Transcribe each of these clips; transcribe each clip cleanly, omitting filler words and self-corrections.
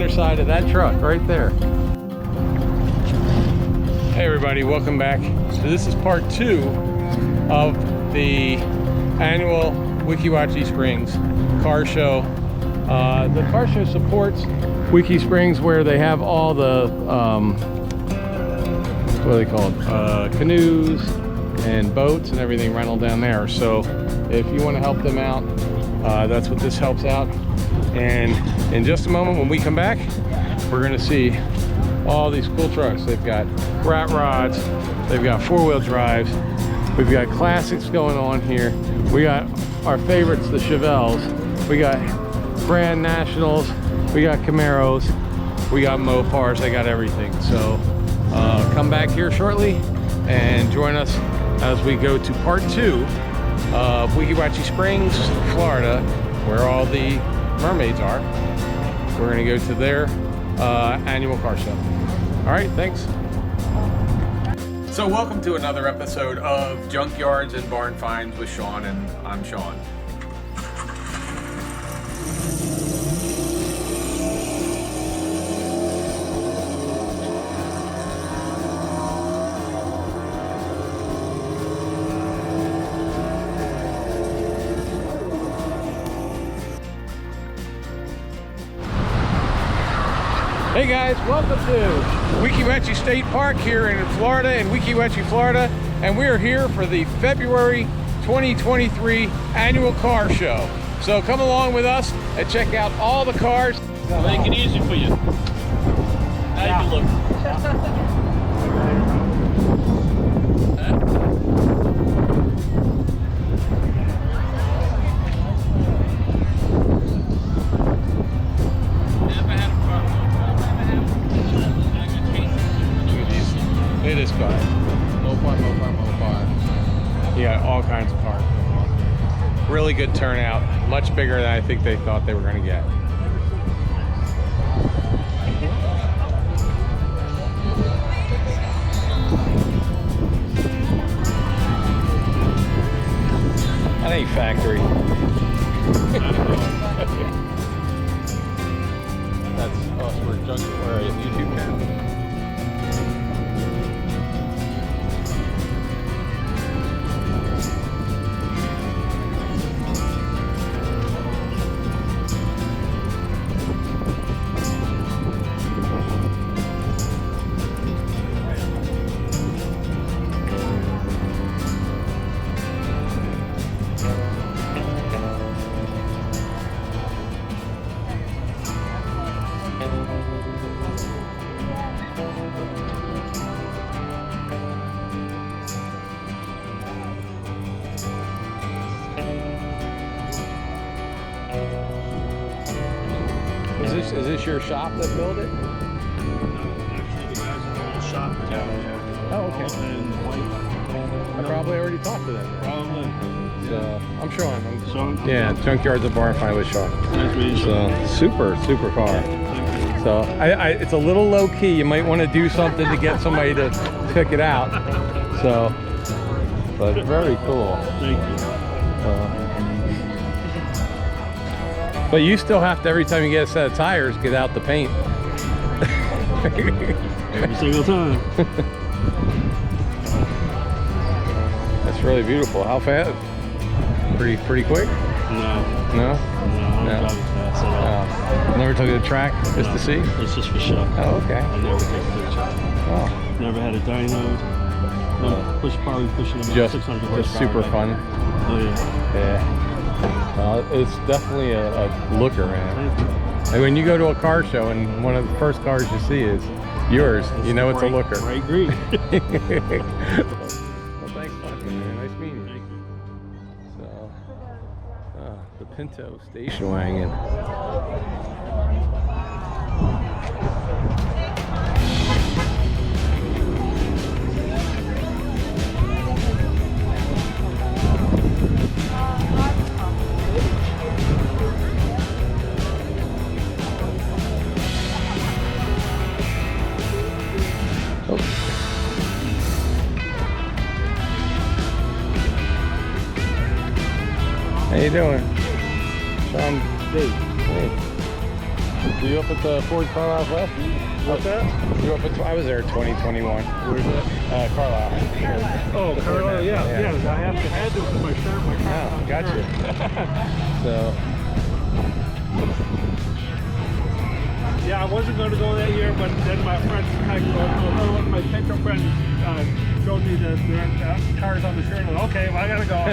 underside of that truck right there. Hey everybody, welcome back. So this is part 2 of the annual Wachee Springs car show. The car show supports Weeki Springs, where they have all the what are they called, canoes and boats and everything rental down there. So if you want to help them out, that's what this helps out. And in just a moment when we come back, we're going to see all these cool trucks. They've got rat rods, they've got four-wheel drives, we've got classics going on here, we got our favorites, the Chevelles, we got Grand Nationals, we got Camaros, we got Mopars, they got everything. So come back here shortly and join us as we go to part 2 of Wachee Springs, Florida, where all the Mermaids are. We're going to go to their annual car show. All right, thanks. So welcome to another episode of Junkyards and Barn Finds with Sean, and I'm Sean. Hey guys, welcome to Wachee State Park here in Florida, in Wachee, Florida, and we are here for the February 2023 annual car show. So come along with us and check out all the cars. I'll make it easy for you. How you look? It is fun. Mopar. You got all kinds of cars. Really good turnout. Much bigger than I think they thought they were going to get. That ain't factory. That's us. We're a YouTube channel. Is this your shop that built it? No, actually the guys in the little shop are down there. Oh, okay. And white. I probably already talked to them. Probably. So, I'm Sean. Sean? Yeah, Junkyards and Barn Find with Sean. Nice to meet you. So, super car. So, it's a little low key. You might want to do something to get somebody to pick it out. So, but very cool. Thank you. But you still have to, every time you get a set of tires, get out the paint. Every single time. That's really beautiful. How fast? Pretty quick? No. No? No, I don't drive fast at all. Never took it to the track just to see? It's just for show. Oh, okay. I never take it to the track. Oh. Never had a dyno. No, probably pushing about 600 horsepower. Just super fun. Oh yeah. Yeah. It's definitely a looker, man. And when you go to a car show and one of the first cars you see is yours, you know it's a looker. Bright green. Well, thanks, man. Nice meeting you. Thank you. So, the Pinto station wagon. How you doing? Sean D. Hey. Were you up at the Ford Carlisle last week? What's that? You were up at, I was there 2021. Where's that? Carlisle. Oh, Carlisle, yeah. I had to with my shirt, my car. Oh, gotcha. So. Yeah, I wasn't going to go that year, but then my friends, my Pinto friend showed me the cars on the shirt. And okay, well, I gotta go.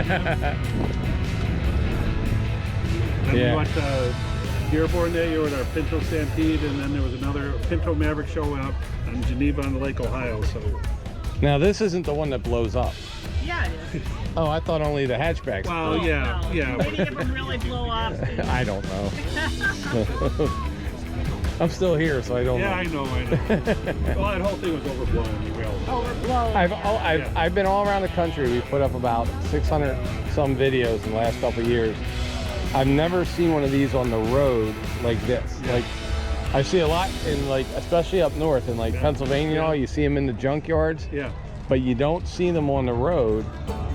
Then we went to Dearborn that year with our Pinto Stampede, and then there was another Pinto Maverick show up in Geneva on the Lake Ohio. So now this isn't the one that blows up. Yeah, it is. Oh, I thought only the hatchbacks. well, yeah. Maybe it would really blow up. I don't know. I'm still here, so I don't know. I know. Well, that whole thing was overblown. Overblown. I've been all around the country. We've put up about 600 some videos in the last couple of years. I've never seen one of these on the road like this. Like I see a lot in especially up north in Pennsylvania. You know, you see them in the junkyards. Yeah. But you don't see them on the road,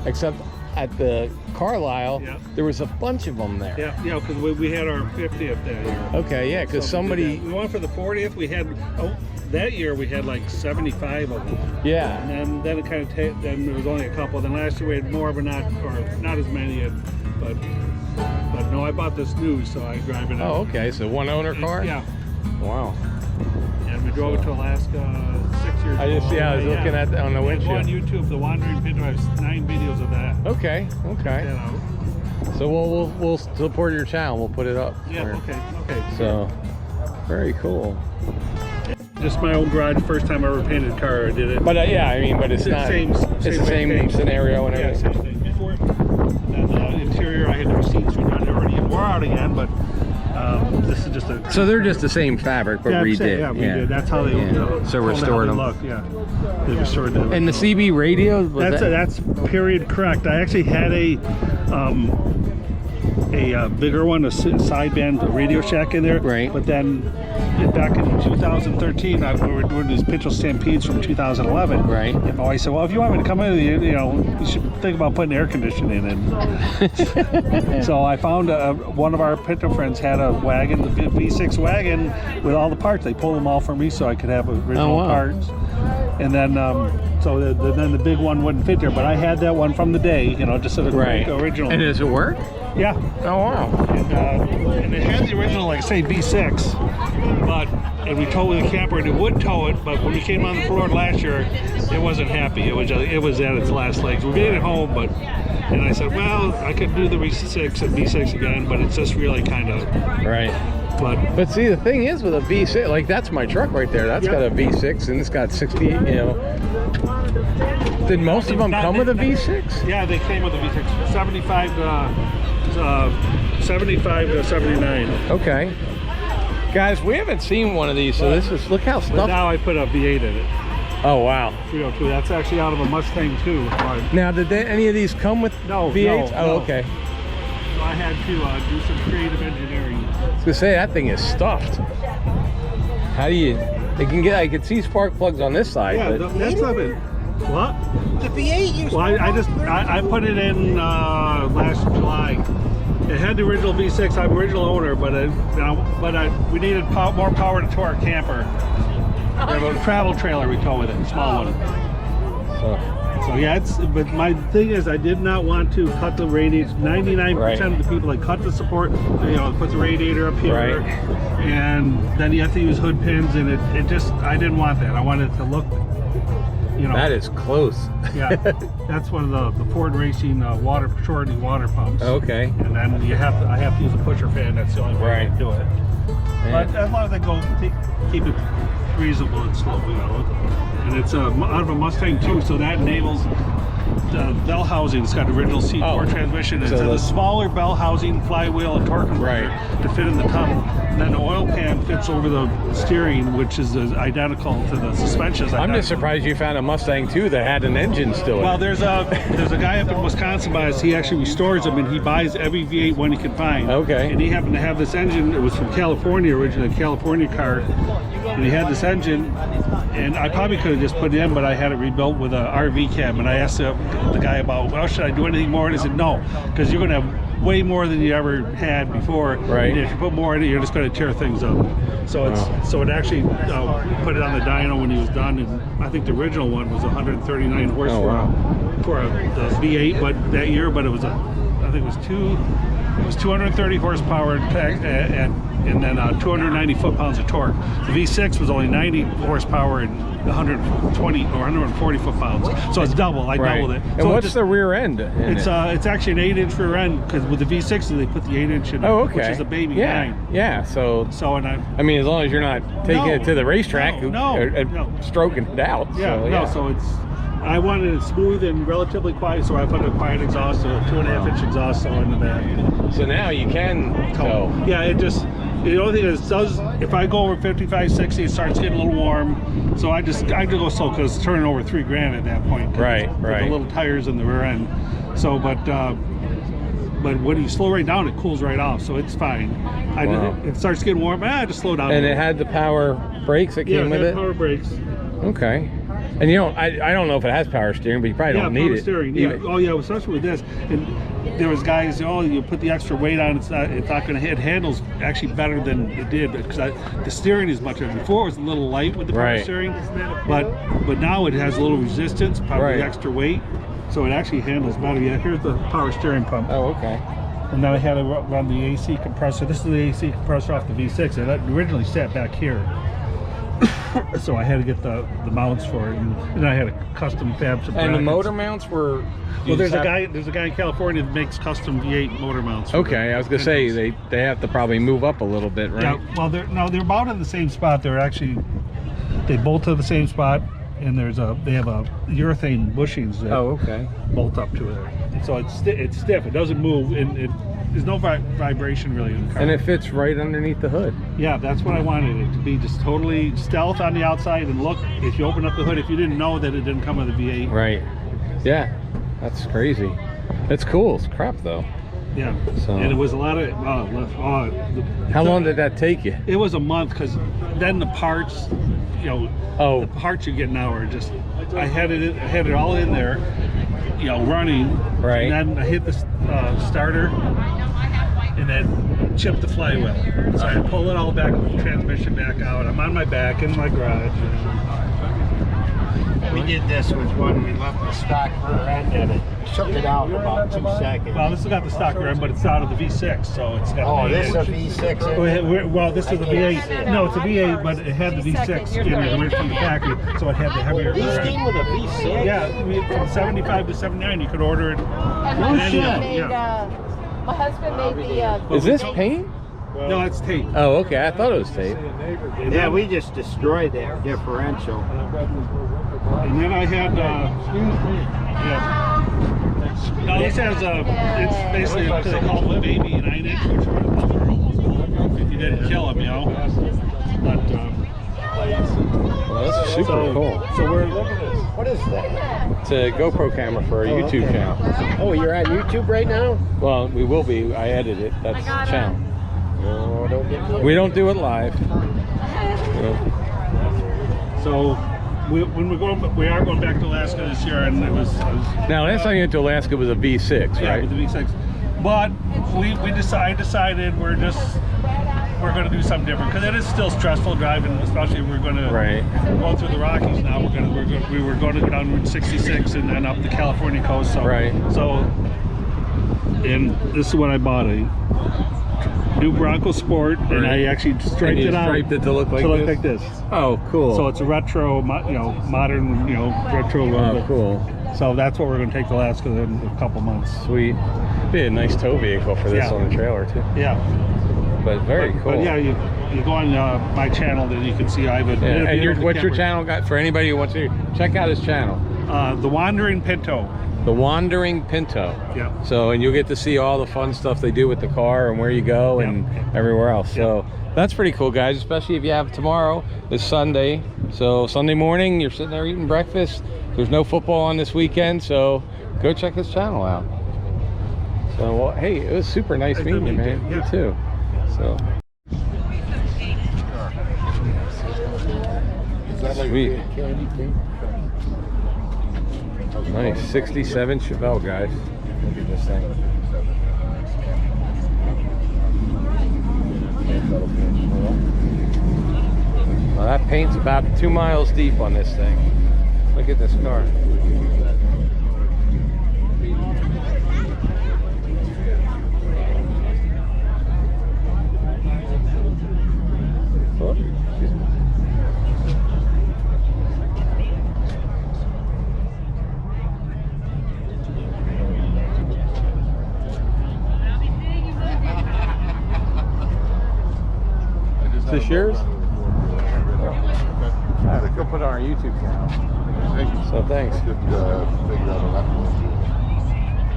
except at the Carlisle. There was a bunch of them there. Yeah, because we had our 50th that year. Okay, yeah, because somebody. We went for the 40th. We had that year we had 75 of them. Yeah. And then it kind of then there was only a couple. Then last year we had more, but not as many. But no, I bought this new, so I drive it. Oh, okay. So one owner car. Yeah. Wow. And we drove it to Alaska 6 years ago. I was looking at on the windshield. Go on YouTube, the Wandering Pinto. I have 9 videos of that. Okay. So we'll support your channel. We'll put it up. Yeah. Okay. So very cool. Just my own garage. First time I ever painted a car. I did it. But but it's not. It's the same scenario and everything. Yeah, same thing. Before the interior, I had the receipts from it already wore out again, but. This is just a. So they're just the same fabric, but redid. Yeah, redid. That's how they. So restored them. Look, they restored them. And the CB radio. That's period correct. I actually had a bigger one, a sideband Radio Shack in there. Right. But then back in 2013, we were doing these Pinto Stampedes from 2011. Right. And my wife said, "Well, if you want me to come in, you should think about putting air conditioning in." So I found one of our Pinto friends had a wagon, the V6 wagon, with all the parts. They pulled them all for me, so I could have original parts. And then, then the big one wouldn't fit there. But I had that one from the day, just as a original. And does it work? Yeah. Oh wow. And it had the original, say V6, and we towed with the camper, and it would tow it. But when we came on the floor last year, it wasn't happy. It was at its last legs. We made it home, and I said, well, I could do the V6 and V6 again, but it's just really kind of right. But see, the thing is with a V6, that's my truck right there. That's got a V6 and it's got 60. Did most of them come with a V6? Yeah, they came with a V6. 75 to 79. Okay. Guys, we haven't seen one of these, so look how stuffed. Now I put a V8 in it. Oh wow. 302. That's actually out of a Mustang too. Now, did any of these come with V8s? No. Okay. So I had to do some creative engineering. I was gonna say that thing is stuffed. How do you? I can see spark plugs on this side. Yeah, but that's not it. What? The V8. Well, I put it in last July. It had the original V6. I'm original owner, but we needed more power to tow our camper. We have a travel trailer we tow with it, a small one. So yeah, but my thing is, I did not want to cut the radiator. 99% of the people cut the support, put the radiator up here, and then you have to use hood pins, and I didn't want that. I wanted it to look, That is close. Yeah, that's one of the Ford Racing shorty water pumps. Okay. And then I have to use a pusher fan. That's the only way I can do it. But as long as I keep it reasonable and slow, And it's out of a Mustang too, so that enables the bell housing. It's got original C4 transmission. It's a smaller bell housing, flywheel, and torque converter to fit in the tunnel. And then the oil pan fits over the steering, which is identical to the suspensions. I'm just surprised you found a Mustang too that had an engine still. Well, there's a guy up in Wisconsin by us. He actually restores them, and he buys every V8 one he can find. Okay. And he happened to have this engine. It was from California originally, a California car. And he had this engine, and I probably could have just put it in, but I had it rebuilt with a RV cab. And I asked the guy about, well, should I do anything more? And he said, no, because you're going to have way more than you ever had before. Right. And if you put more in it, you're just going to tear things up. So it's so it actually put it on the dyno when he was done, and I think the original one was 139 horse for the V8, but that year, but it was I think it was 230 horsepower and then 290 foot-pounds of torque. The V6 was only 90 horsepower and 120 or 140 foot-pounds, so it's double. I doubled it. And so what's the rear end? It's actually an 8-inch rear end, because with the V6 they put the 8-inch in it, which is a baby 9. Yeah. So and I mean, as long as you're not taking it to the racetrack and stroking it out. Yeah. So it's. I wanted it smooth and relatively quiet, so I put a quiet exhaust, a 2.5-inch exhaust in the back. So now you can go. Yeah, it just. The only thing is, if I go over 55, 60, it starts getting a little warm. So I have to go slow, because it's turning over $3,000 at that point. Right. With the little tires in the rear end. So, but when you slow right down, it cools right off, so it's fine. It starts getting warm. I just slow down. And it had the power brakes that came with it. Yeah, power brakes. Okay. And you know, I don't know if it has power steering, but you probably don't need it. Steering. Yeah. Oh yeah, especially with this. And there was guys, you put the extra weight on, it's not going to hit. Handles actually better than it did, because the steering is much better. Before it was a little light with the power steering, but now it has a little resistance, probably extra weight, so it actually handles better. Yeah, here's the power steering pump. Oh, okay. And then I had to run the AC compressor. This is the AC compressor off the V6. It originally sat back here. So I had to get the mounts for it, and I had a custom fab some brackets. And the motor mounts were. Well, there's a guy in California that makes custom V8 motor mounts. Okay, I was gonna say they have to probably move up a little bit, right? Yeah. Well, they're about in the same spot. They bolt to the same spot, and they have a urethane bushings that bolt up to it. So it's stiff. It doesn't move, and there's no vibration really in the car. And it fits right underneath the hood. Yeah, that's what I wanted it to be, just totally stealth on the outside. And look, if you open up the hood, if you didn't know that it didn't come with a V8. Right. Yeah, that's crazy. That's cool. It's crap though. Yeah. So. And it was a lot of. How long did that take you? It was a month, because then the parts, the parts you get now are just. I had it all in there, running. Right. And then I hit the starter, and then chipped the flywheel. So I pull it all back, the transmission back out. I'm on my back in my garage. We did this with one. We left the stock rear end and it shook it out in about 2 seconds. Well, this has got the stock rear end, but it's out of the V6, so it's got. Oh, this is a V6. Well, this is a V8. No, it's a V8, but it had the V6 in it right from the factory, so it had the heavier rear end. Came with a V6. Yeah, from 75 to 79, you could order it. No shit. My husband made the. Is this paint? No, it's tape. Oh, okay. I thought it was tape. Yeah, we just destroyed that differential. And then I had, now this has it's basically, because they call it a baby 9-inch, which are almost bulletproof if you didn't kill them, But, well, that's super cool. So we're, What is that? It's a GoPro camera for a YouTube channel. Oh, you're on YouTube right now? Well, we will be. I edit it. That's the channel. Oh, don't get me. We don't do it live. so when we are going back to Alaska this year, and it was Now, last time you went to Alaska was a V6, yeah, right? with the V6. But I decided we're going to do something different, because it is still stressful driving, especially if we're going to go through the Rockies now. We were going to go down Route 66 and then up the California coast. So, and this is what I bought, a new Bronco Sport, and I actually striped it out. Striped it to look like this? Oh, cool. So it's a retro, modern, retro. Oh, cool. So that's what we're going to take to Alaska in a couple months. Sweet. Be a nice tow vehicle for this on the trailer too. Yeah. But very cool. But yeah, you go on my channel, then you can see I have a. Yeah. And what's your channel got for anybody who wants to check out his channel? The Wandering Pinto. The Wandering Pinto. Yeah. So, and you'll get to see all the fun stuff they do with the car and where you go and everywhere else. So that's pretty cool, guys, especially if you have tomorrow, this Sunday. So Sunday morning, you're sitting there eating breakfast. There's no football on this weekend, so go check his channel out. So, well, hey, it was super nice meeting you, man. Yeah. You too. So. Sweet. Nice 67 Chevelle, guys. Look at this thing. paint's about 2 miles deep on this thing. Look at this car. Oh, is this yours? I have to go put it on our YouTube channel. So thanks.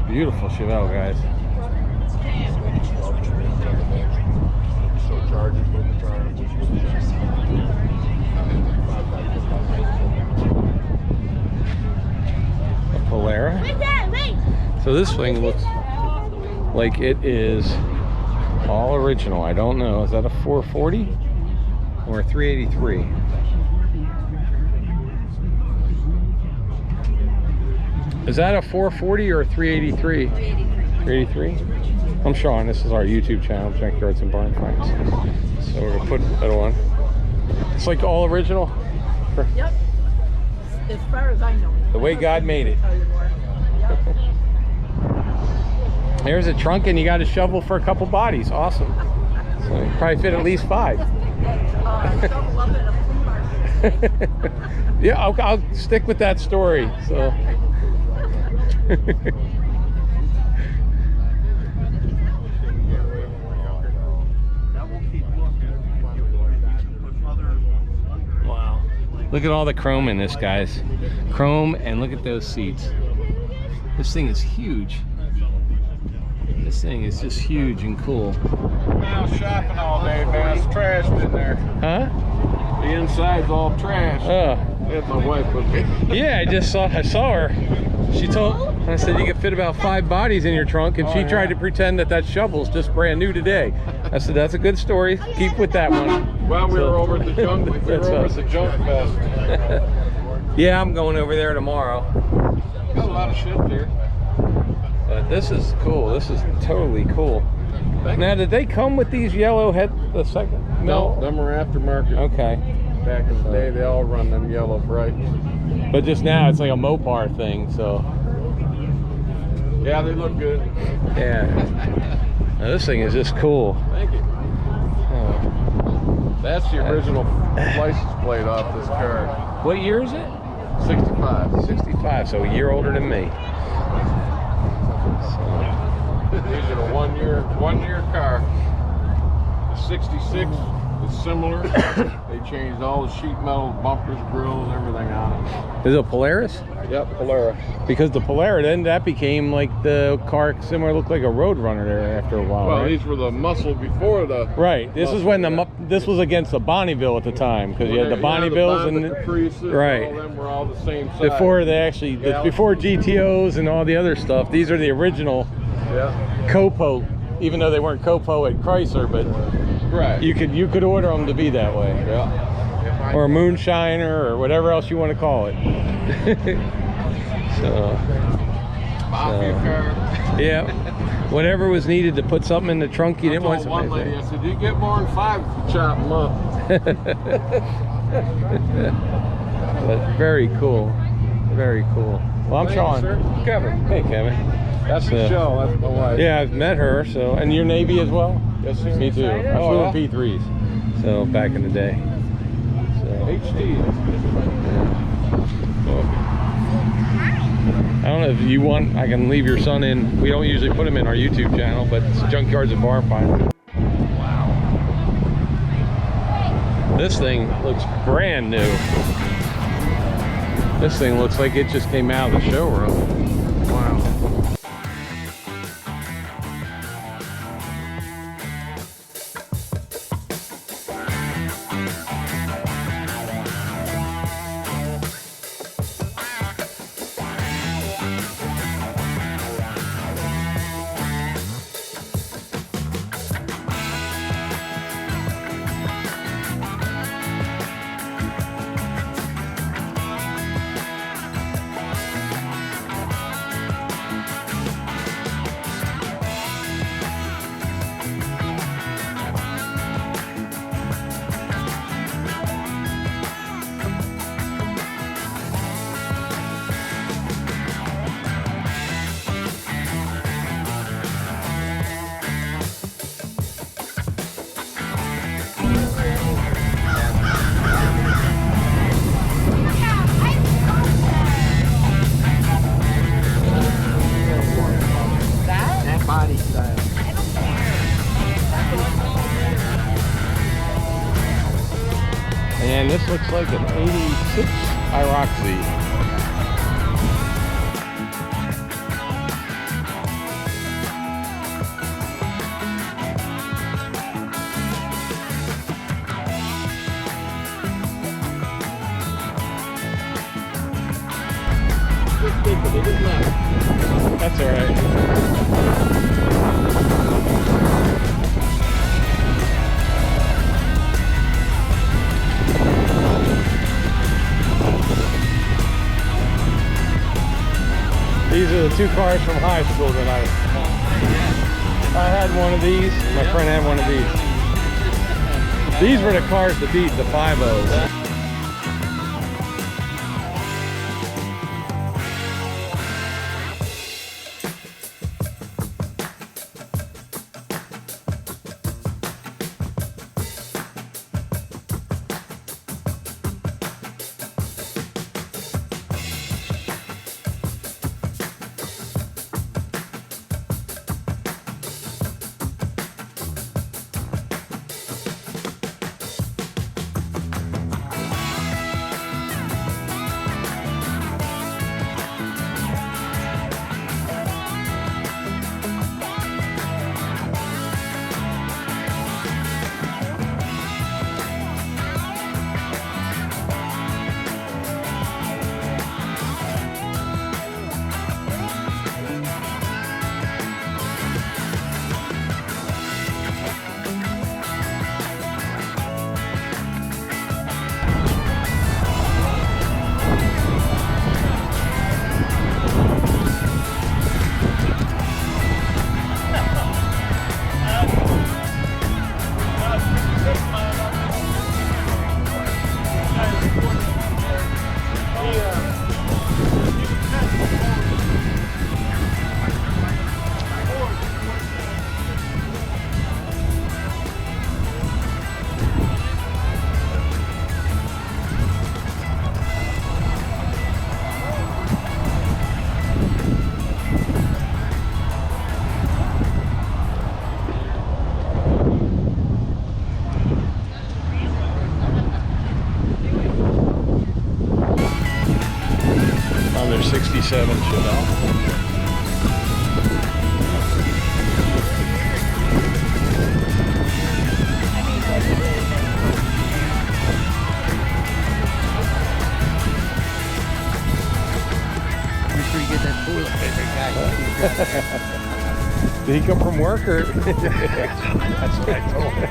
Beautiful Chevelle, guys. A Polara. So this thing looks like it is all original. I don't know. Is that a 440 or a 383? Is that a 440 or a 383? 383? I'm Sean. This is our YouTube channel, Junkyards and Barn Finds. So we're gonna put that on. It's like all original. Yep. As far as I know. The way God made it. Yep. There's a trunk, and you got a shovel for a couple bodies. Awesome. So you probably fit at least 5. Shovel up in a flea market. Yeah, I'll stick with that story. So. Wow. Look at all the chrome in this, guys. Chrome, and look at those seats. This thing is huge. This thing is just huge and cool. Now shopping all day, man. It's trashed in there. Huh? The inside's all trash. Oh. That's my wife with me. Yeah, I saw her. She told, I said you could fit about 5 bodies in your trunk, and she tried to pretend that shovel's just brand new today. I said, that's a good story. Keep with that one. Well, we were over at the junk. We were That's over us. at the junk fest. Yeah, I'm going over there tomorrow. Got a lot of shit there. But this is cool. This is totally cool. Now, did they come with these yellow head the second? No, them are aftermarket. Okay. Back in the day, they all run them yellow brights. But just now, it's like a Mopar thing, so. Yeah, they look good. Yeah. Now, this thing is just cool. Thank you. Oh. That's the original license plate off this car. What year is it? 65. 65, so a year older than me. These are a one-year car. The 66 is similar. They changed all the sheet metal, bumpers, grills, everything on it. Is it a Polaris? Yep, Polara. Because the Polara, then that became like the car similar, looked like a Roadrunner there after a while. Well, right? these were the muscle before the. Right. This is when this was against the Bonneville at the time, because you had the Bonnevilles and Caprices, right. all them were all the same size. Before they actually, before GTOs and all the other stuff. These are the original Copo, even though they weren't Copo at Chrysler, but right. you could order them to be that way. Yeah. Or a Moonshiner or whatever else you want to call it. Mafia car. Yeah, whatever was needed to put something in the trunk you didn't want I told one something. lady, I said, you get more than 5 if you chop them up. But very cool, very cool. Well, I'm Thank you, Sean. sir. Kevin. Hey, Kevin. That's Michelle, that's my wife. Yeah, I've met her. So, and you're Navy as well? Yes, sir. Me too. I flew in P3s. So back in the day. So. HD. I don't know if you want, I can leave your son in. We don't usually put him in our YouTube channel, but it's Junkyards and Barn Finds. Wow. This thing looks brand new. This thing looks like it just came out of the showroom. Wow. this looks like an 86 IROC Z. That's all right. These are the two cars from high school that I had one of these. My friend had one of these. These were the cars to beat, the 5.0s. Their 67 Chevelle. Did he come from work or? That's what I told him.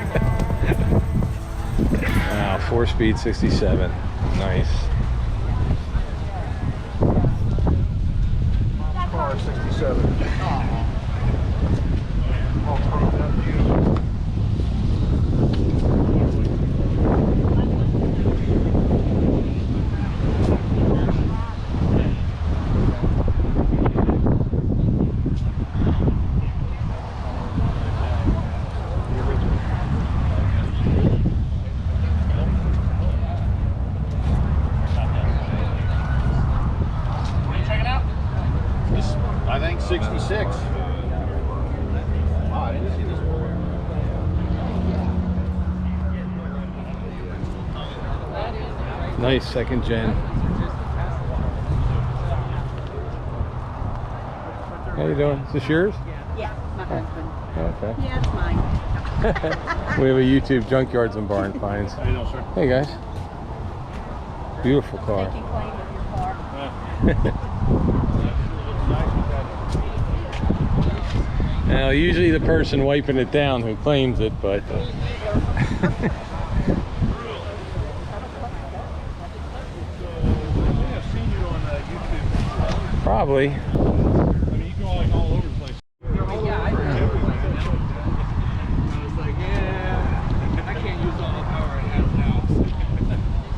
Wow, 4-speed 67. Nice. Car 67. I think 66. Wow, I didn't see this before. Nice second gen. How you doing? Is this yours? Yeah, my husband. Okay. Yeah, it's mine. We have a YouTube Junkyards and Barn Finds. How you doing, sir? Hey guys. Beautiful car. Taking claim of your car. Now, usually the person wiping it down who claims it, but probably. I mean, you go like all over the place. Yeah, I was like, yeah, I can't use all the power it has now.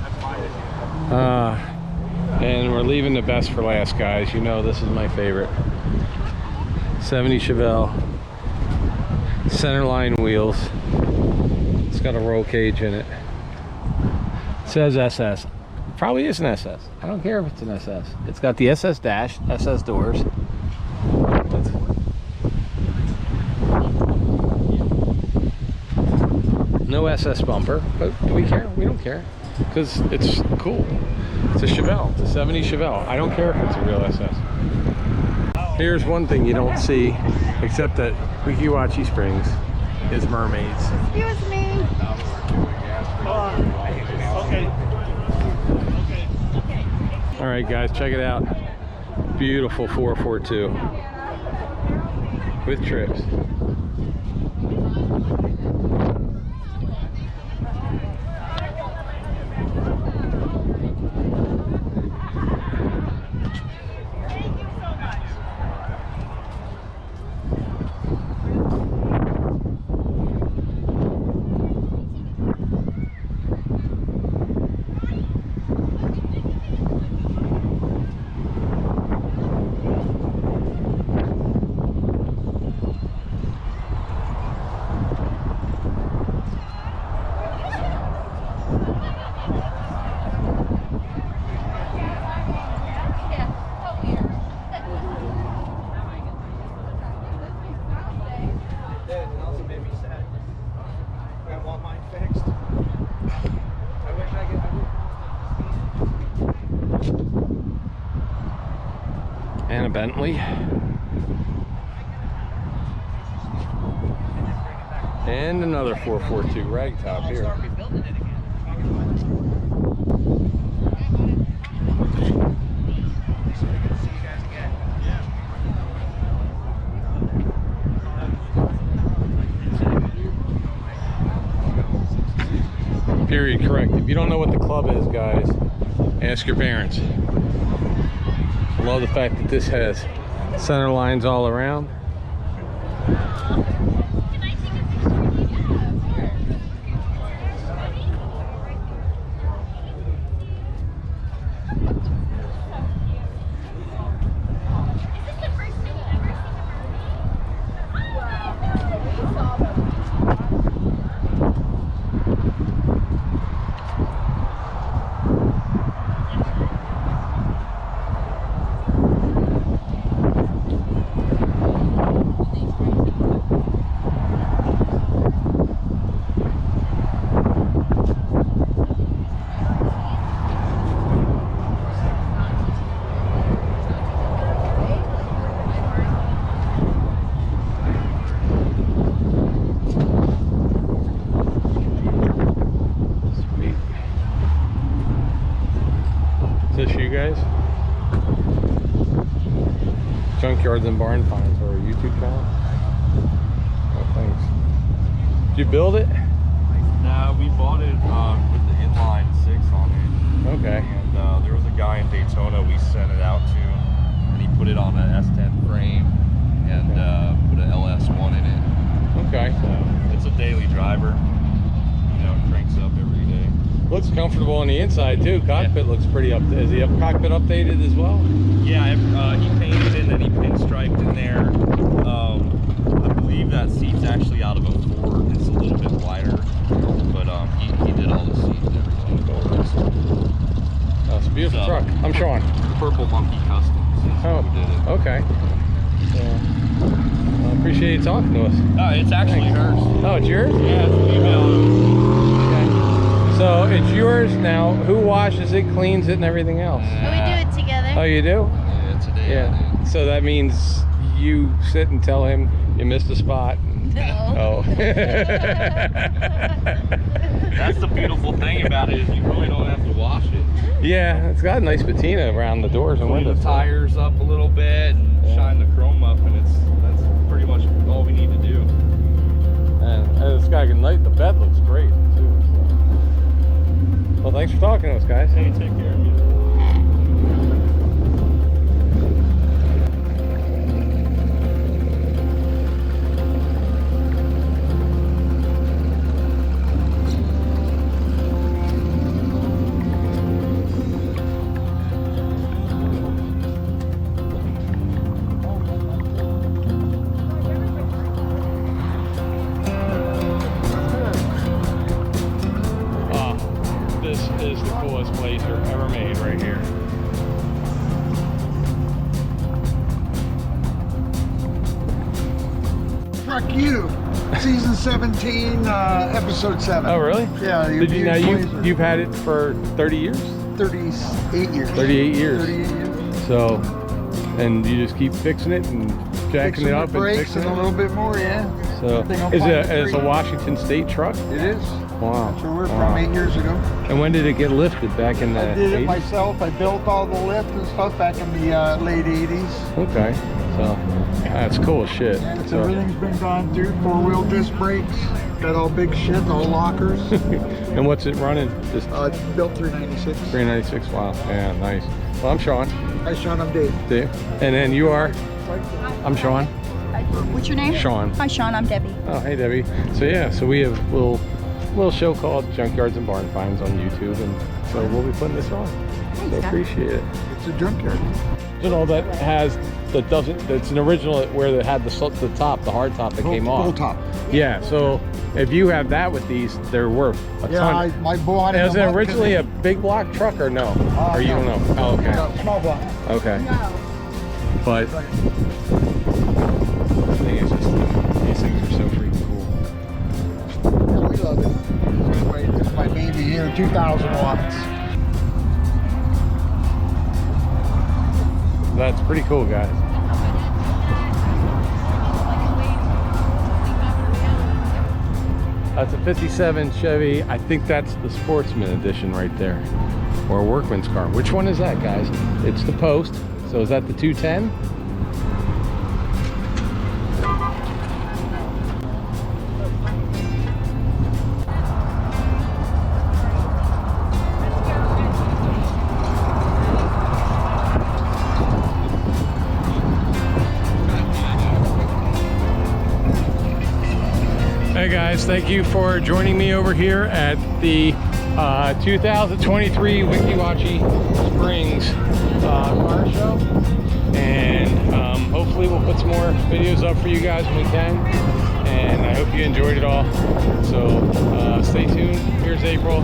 That's my issue. And we're leaving the best for last, guys. You know this is my favorite. 70 Chevelle, centerline wheels. It's got a roll cage in it. It says SS. Probably is an SS. I don't care if it's an SS. It's got the SS dash, SS doors. No SS bumper, but do we care? We don't care. because it's cool. It's a Chevelle. It's a 70 Chevelle. I don't care if it's a real SS. Here's one thing you don't see, except at Wachee Springs, is mermaids. Excuse me. Okay. All right, guys, check it out. Beautiful 442 with trips. And a Bentley. And another 442 ragtop here. Period correct. If you don't know what the club is, guys, ask your parents. I love the fact that this has center lines all around. Is this you guys? Junkyards and Barn Finds, or a YouTube channel? Oh, thanks. Did you build it? No, we bought it with the inline 6 on it. Okay. And there was a guy in Daytona we sent it out to, and he put it on an S10 frame and put an LS1 in it. Okay. So it's a daily driver. You know, it cranks up every day. Looks comfortable on the inside too. Cockpit looks pretty up. Is the cockpit updated as well? Yeah, he painted it and then he pinstriped in there. I believe that seat's actually out of a Ford. It's a little bit wider, but he did all the seats and everything. Oh, it's a beautiful truck. I'm Sean. Purple Monkey Customs is who did it. Okay. I appreciate you talking to us. It's actually hers. Oh, it's yours? Yeah, it's a female. Okay. So it's yours now. Who washes it, cleans it, and everything else? We do it together. Oh, you do? Yeah, today. Yeah. So that means you sit and tell him you missed a spot. No. Oh. That's the beautiful thing about it is you really don't have to wash it. Yeah, it's got a nice patina around the doors and Clean windows. the tires up a little bit and shine the chrome up, and that's pretty much all we need to do. And it's got a nice. The bed looks great too. So. Well, thanks for talking to us, guys. Hey, take care of you. This is the coolest place you've ever made right Season 17, episode 7. Oh, really? Yeah. Did you, now you've had it for 30 years? 38 years. 38 years. 38 years. So, and you just keep fixing it and jacking it up and brakes fixing and it? a little bit more, yeah. So, it's a Washington State truck? It is. Wow. So we're from 8 years ago. And when did it get lifted? Back in the 80s? I did it myself. I built all the lift and stuff back in the late 80s. Okay. So, that's cool as shit. And So, everything's been gone through. 4-wheel disc brakes. Got all big shit, all lockers. and what's it running? Just Built 396. 396. Wow. Yeah, nice. Well, I'm Sean. Hi, Sean. I'm Dave. Dave. And then you are? I'm Sean. What's your name? Sean. Hi, Sean. I'm Debbie. Oh, hey Debbie. So yeah, so we have a little show called Junkyards and Barn Finds on YouTube, and so we'll be putting this on. So appreciate it. It's a junkyard. Original that that's an original where it had the top, the hard top that came off. Full top. Yeah. So if you have that with these, they're worth a ton. I bought it. Was it originally a big block truck or no? Or you don't know? Oh, okay. No, small block. Okay. But I think it's just these things are so freaking cool. Yeah, we love it. This is my baby here, 2,000 watts. That's pretty cool, guys. That's a 57 Chevy. I think that's the Sportsman edition right there. Or a workman's car. Which one is that, guys? It's the Post. So is that the 210? Hey guys, thank you for joining me over here at the 2023 Wachee Springs car show, and hopefully we'll put some more videos up for you guys when we can, and I hope you enjoyed it all. So stay tuned. Here's April,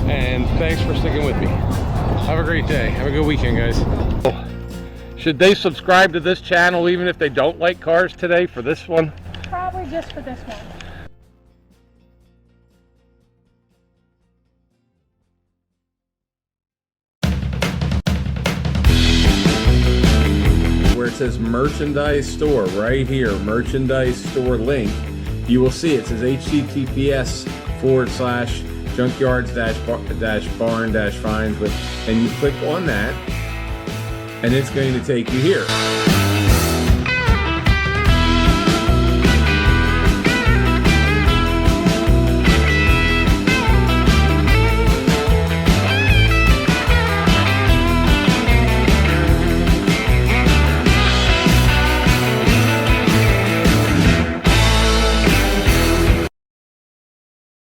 and thanks for sticking with me. Have a great day. Have a good weekend, guys. Should they subscribe to this channel even if they don't like cars today for this one? Probably just for this one. Where it says merchandise store right here, merchandise store link, you will see it says https:/junkyards-barn-finds, and you click on that and it's going to take you here.